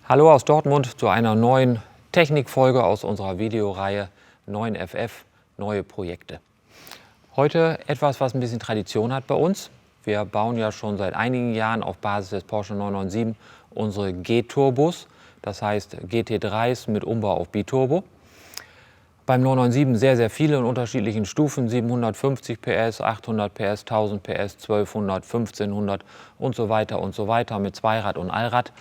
Hallo aus Dortmund zu einer neuen Technikfolge aus unserer Videoreihe 9FF, neue Projekte. Heute etwas, was ein bisschen Tradition hat bei uns. Wir bauen ja schon seit einigen Jahren auf Basis des Porsche 997 unsere G-Turbos, das heißt GT3s mit Umbau auf Biturbo. Beim 997 sehr, sehr viele in unterschiedlichen Stufen, 750 PS, 800 PS, 1000 PS, 1200, 1500 und so weiter mit Zweirad und Allrad.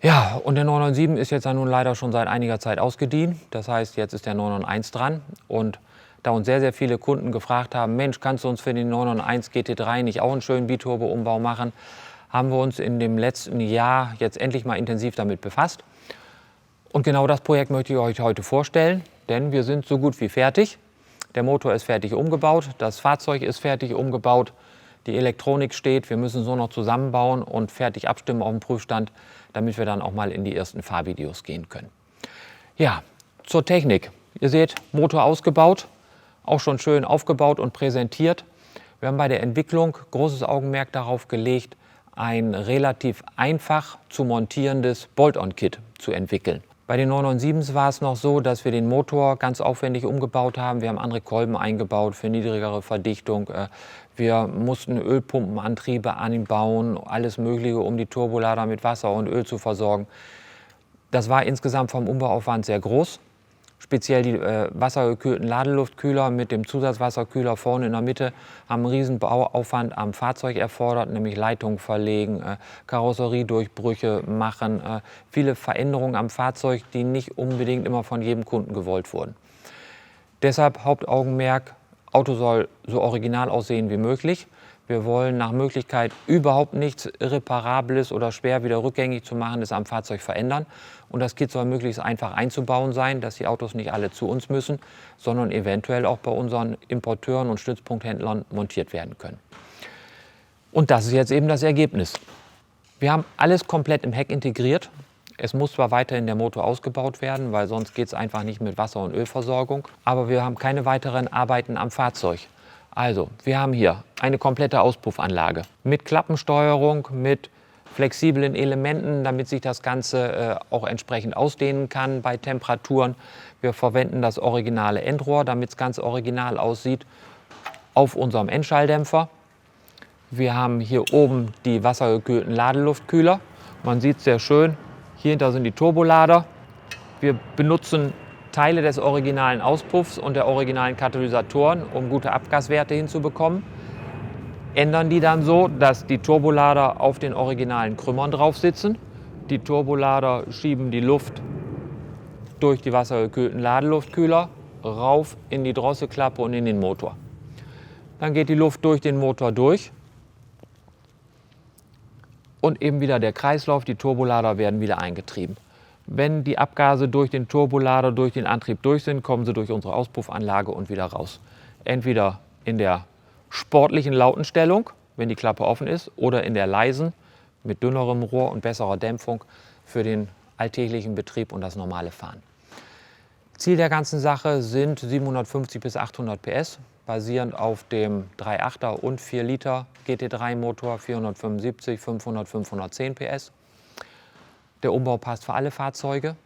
Ja, und der 997 ist jetzt ja nun leider schon seit einiger Zeit ausgedient. Das heißt, jetzt ist der 991 dran. Und da uns sehr, sehr viele Kunden gefragt haben, Mensch, kannst du uns für den 991 GT3 nicht auch einen schönen Biturbo-Umbau machen, haben wir uns in dem letzten Jahr jetzt endlich mal intensiv damit befasst. Und genau das Projekt möchte ich euch heute vorstellen, denn wir sind so gut wie fertig. Der Motor ist fertig umgebaut, das Fahrzeug ist fertig umgebaut, die Elektronik steht, wir müssen es nur noch zusammenbauen und fertig abstimmen auf dem Prüfstand, damit wir dann auch mal in die ersten Fahrvideos gehen können. Ja, zur Technik. Ihr seht, Motor ausgebaut, auch schon schön aufgebaut und präsentiert. Wir haben bei der Entwicklung großes Augenmerk darauf gelegt, ein relativ einfach zu montierendes Bolt-on-Kit zu entwickeln. Bei den 997s war es noch so, dass wir den Motor ganz aufwendig umgebaut haben. Wir haben andere Kolben eingebaut für niedrigere Verdichtung. Wir mussten Ölpumpenantriebe anbauen, alles Mögliche, um die Turbolader mit Wasser und Öl zu versorgen. Das war insgesamt vom Umbauaufwand sehr groß. Speziell die wassergekühlten Ladeluftkühler mit dem Zusatzwasserkühler vorne in der Mitte haben einen riesen Bauaufwand am Fahrzeug erfordert, nämlich Leitungen verlegen, Karosseriedurchbrüche machen, viele Veränderungen am Fahrzeug, die nicht unbedingt immer von jedem Kunden gewollt wurden. Deshalb Hauptaugenmerk, Auto soll so original aussehen wie möglich. Wir wollen nach Möglichkeit überhaupt nichts Irreparables oder schwer wieder rückgängig zu machen, das am Fahrzeug verändern. Und das Kit soll möglichst einfach einzubauen sein, dass die Autos nicht alle zu uns müssen, sondern eventuell auch bei unseren Importeuren und Stützpunkthändlern montiert werden können. Und das ist jetzt eben das Ergebnis. Wir haben alles komplett im Heck integriert. Es muss zwar weiterhin der Motor ausgebaut werden, weil sonst geht es einfach nicht mit Wasser- und Ölversorgung. Aber wir haben keine weiteren Arbeiten am Fahrzeug. Also, wir haben hier eine komplette Auspuffanlage mit Klappensteuerung, mit flexiblen Elementen, damit sich das Ganze auch entsprechend ausdehnen kann bei Temperaturen. Wir verwenden das originale Endrohr, damit es ganz original aussieht, auf unserem Endschalldämpfer. Wir haben hier oben die wassergekühlten Ladeluftkühler. Man sieht es sehr schön, hier hinter sind die Turbolader. Wir benutzen Teile des originalen Auspuffs und der originalen Katalysatoren, um gute Abgaswerte hinzubekommen. Ändern die dann so, dass die Turbolader auf den originalen Krümmern drauf sitzen. Die Turbolader schieben die Luft durch die wassergekühlten Ladeluftkühler rauf in die Drosselklappe und in den Motor. Dann geht die Luft durch den Motor durch und eben wieder der Kreislauf, die Turbolader werden wieder eingetrieben. Wenn die Abgase durch den Turbolader, durch den Antrieb durch sind, kommen sie durch unsere Auspuffanlage und wieder raus. Entweder in der sportlichen Lautenstellung, wenn die Klappe offen ist, oder in der leisen, mit dünnerem Rohr und besserer Dämpfung für den alltäglichen Betrieb und das normale Fahren. Ziel der ganzen Sache sind 750 bis 800 PS, basierend auf dem 3.8er und 4 Liter GT3 Motor, 475, 500, 510 PS. Der Umbau passt für alle Fahrzeuge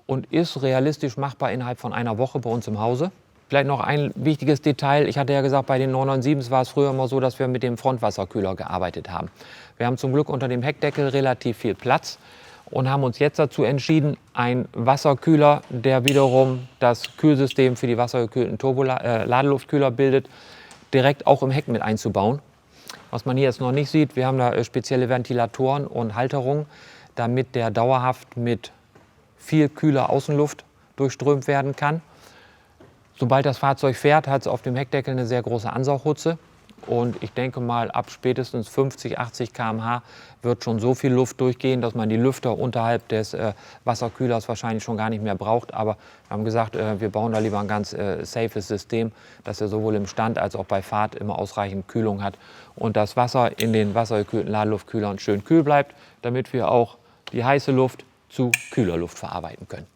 und ist realistisch machbar innerhalb von einer Woche bei uns im Hause. Vielleicht noch ein wichtiges Detail. Ich hatte ja gesagt, bei den 997s war es früher immer so, dass wir mit dem Frontwasserkühler gearbeitet haben. Wir haben zum Glück unter dem Heckdeckel relativ viel Platz und haben uns jetzt dazu entschieden, einen Wasserkühler, der wiederum das Kühlsystem für die wassergekühlten Ladeluftkühler bildet, direkt auch im Heck mit einzubauen. Was man hier jetzt noch nicht sieht, wir haben da spezielle Ventilatoren und Halterungen, damit der dauerhaft mit viel kühler Außenluft durchströmt werden kann. Sobald das Fahrzeug fährt, hat es auf dem Heckdeckel eine sehr große Ansaughutze. Und ich denke mal, ab spätestens 50, 80 km/h wird schon so viel Luft durchgehen, dass man die Lüfter unterhalb des Wasserkühlers wahrscheinlich schon gar nicht mehr braucht. Aber wir haben gesagt, wir bauen da lieber ein ganz safes System, dass er sowohl im Stand als auch bei Fahrt immer ausreichend Kühlung hat und das Wasser in den wassergekühlten Ladeluftkühlern schön kühl bleibt, damit wir auch die heiße Luft zu kühler Luft verarbeiten können.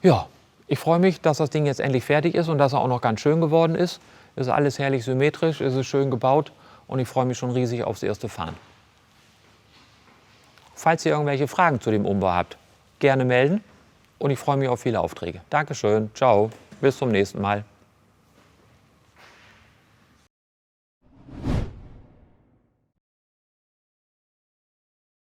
Ja, ich freue mich, dass das Ding jetzt endlich fertig ist und dass er auch noch ganz schön geworden ist. Es ist alles herrlich symmetrisch, es ist schön gebaut und ich freue mich schon riesig aufs erste Fahren. Falls ihr irgendwelche Fragen zu dem Umbau habt, gerne melden und ich freue mich auf viele Aufträge. Dankeschön, ciao, bis zum nächsten Mal.